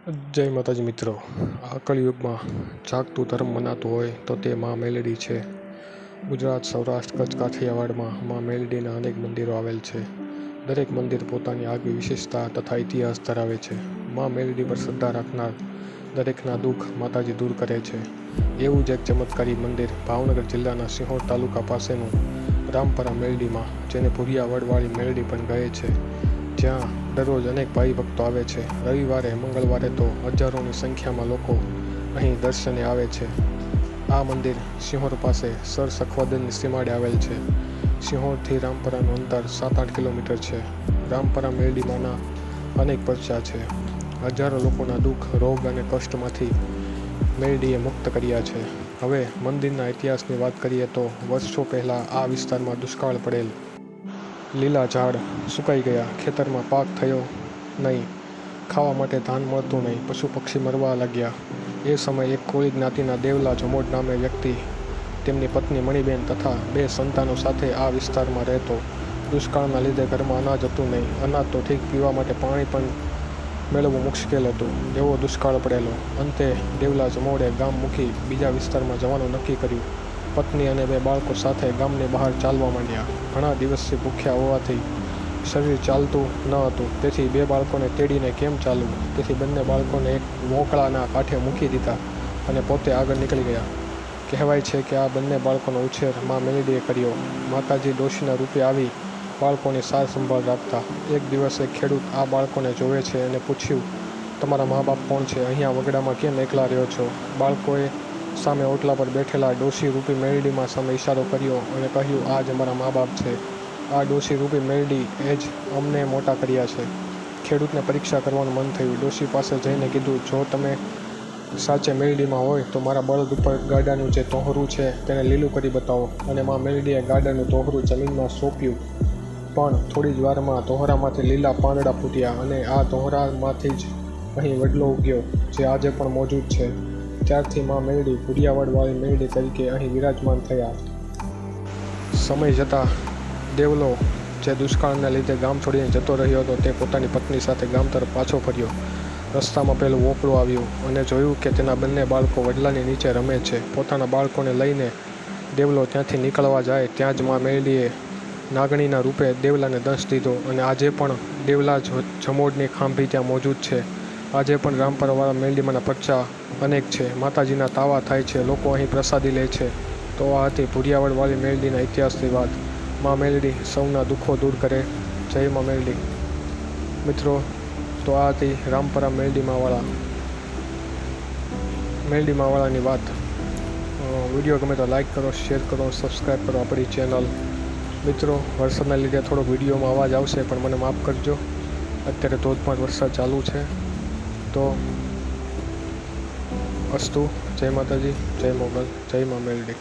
જય માતાજી મિત્રો, આ કળિયુગમાં જાગતું ધર્મ મનાતું હોય તો તે મા મેલડી છે. ગુજરાત, સૌરાષ્ટ્ર, કચ્છ, કાઠિયાવાડમાં મા મેલડીના અનેક મંદિરો આવેલ છે. દરેક મંદિર પોતાની આગવી વિશેષતા તથા ઇતિહાસ ધરાવે છે. મા મેલડી પર શ્રદ્ધા રાખનાર દરેકના દુઃખ માતાજી દૂર કરે છે. એવું જ એક ચમત્કારી મંદિર ભાવનગર જિલ્લાના સિંહોર તાલુકા પાસેનું રામપરા મેલડીમાં, જેને ભુરિયા વડવાળી મેલડી પણ કહે છે, જ્યાં દરરોજ અનેક ભાઈ ભક્તો આવે છે. રવિવારે, મંગળવારે તો હજારોની સંખ્યામાં લોકો અહીં દર્શને આવે છે. આ મંદિર સિંહોર પાસે સર સખવાદનની સીમાડે આવેલ છે. સિંહોરથી રામપરાનું અંતર 7-8 કિલોમીટર છે. રામપરા મેલડીમાંના અનેક પરચા છે. હજારો લોકોના દુઃખ, રોગ અને કષ્ટમાંથી મેલડીએ મુક્ત કર્યા છે. હવે મંદિરના ઇતિહાસની વાત કરીએ તો વર્ષો પહેલાં આ વિસ્તારમાં દુષ્કાળ પડેલ. લીલા ઝાડ સુકાઈ ગયા, ખેતરમાં પાક થયો નહીં, ખાવા માટે ધાન મળતું નહીં, પશુ પક્ષી મરવા લાગ્યા. એ સમયે એક કોળી જ્ઞાતિના દેવલા જમોડ નામે વ્યક્તિ તેમની પત્ની મણિબેન તથા 2 સંતાનો સાથે આ વિસ્તારમાં રહેતો. દુષ્કાળના લીધે ઘરમાં અનાજ હતું નહીં. અનાજ તો ઠીક, પીવા માટે પાણી પણ મેળવવું મુશ્કેલ હતું. એવો દુષ્કાળ પડેલો. અંતે દેવલા જમોડે ગામ મૂકી બીજા વિસ્તારમાં જવાનું નક્કી કર્યું. પત્ની અને 2 બાળકો સાથે ગામની બહાર ચાલવા માંડ્યા. ઘણા દિવસથી ભૂખ્યા હોવાથી શરીર ચાલતું ન હતું, તેથી 2 બાળકોને તેડીને કેમ ચાલવું? તેથી બંને બાળકોને એક વોંકળાના કાંઠે મૂકી દીધા અને પોતે આગળ નીકળી ગયા. કહેવાય છે કે આ બંને બાળકોનો ઉછેર મા મેલડીએ કર્યો. માતાજી ડોશીના રૂપે આવી બાળકોની સાર સંભાળ રાખતા. એક દિવસ એક ખેડૂત આ બાળકોને જોવે છે અને પૂછ્યું, તમારા મા બાપ કોણ છે? અહીંયા વગડામાં કેમ એકલા રહ્યો છો? બાળકોએ સામે ઓટલા પર બેઠેલા ડોશી રૂપી મેલડીમાં સામે ઈશારો કર્યો અને કહ્યું, આ જ અમારા મા બાપ છે. આ ડોશી રૂપી મેલડી એ જ અમને મોટા કર્યા છે. ખેડૂતને પરીક્ષા કરવાનું મન થયું. ડોશી પાસે જઈને કીધું, જો તમે સાચે મેલડીમાં હોય તો મારા બળદ ઉપર ગાડાનું જે તોહરું છે તેને લીલું કરી બતાવો. અને મા મેલડીએ ગાડાનું તોહરું જમીનમાં સોંપ્યું. પણ થોડી જ વારમાં તોહરામાંથી લીલા પાંદડા ફૂટ્યા અને આ તોહરામાંથી જ અહીં વડલો ઉગ્યો, જે આજે પણ મોજૂદ છે. ત્યારથી મા મેલડી ભુરિયાવડવાળી મેલડી તરીકે અહીં વિરાજમાન થયા. સમય જતાં દેવલો, જે દુષ્કાળના લીધે ગામ છોડીને જતો રહ્યો હતો, તે પોતાની પત્ની સાથે ગામ તરફ પાછો ફર્યો. રસ્તામાં પેલું વોંકળું આવ્યું અને જોયું કે તેના બંને બાળકો વડલાની નીચે રમે છે. પોતાના બાળકોને લઈને દેવલો ત્યાંથી નીકળવા જાય ત્યાં જ મા મેલડીએ નાગણીના રૂપે દેવલાને દંશ દીધો. અને આજે પણ દેવલા જમોડની ખાંભી ત્યાં મોજૂદ છે. આજે પણ રામપરાવાળા મેલડીમાંના પરચા અનેક છે. માતાજીના તાવા થાય છે, લોકો અહીં પ્રસાદી લે છે. તો આ હતી ભુરિયાવડવાળી મેલડીના ઇતિહાસની વાત. મા મેલડી સૌના દુઃખો દૂર કરે. જય મા મેલડી. મિત્રો, તો આ હતી રામપરા મેલડીમાંવાળાની વાત. વિડીયો ગમે તો લાઈક કરો, શેર કરો, સબસ્ક્રાઈબ કરો આપણી ચેનલ. મિત્રો, વરસાદના લીધે થોડોક વિડીયોમાં અવાજ આવશે, પણ મને માફ કરજો. અત્યારે ધોધમાર વરસાદ ચાલુ છે. તો અસ્તુ. જય માતાજી, જય મોગલ, જય મા મેલડી.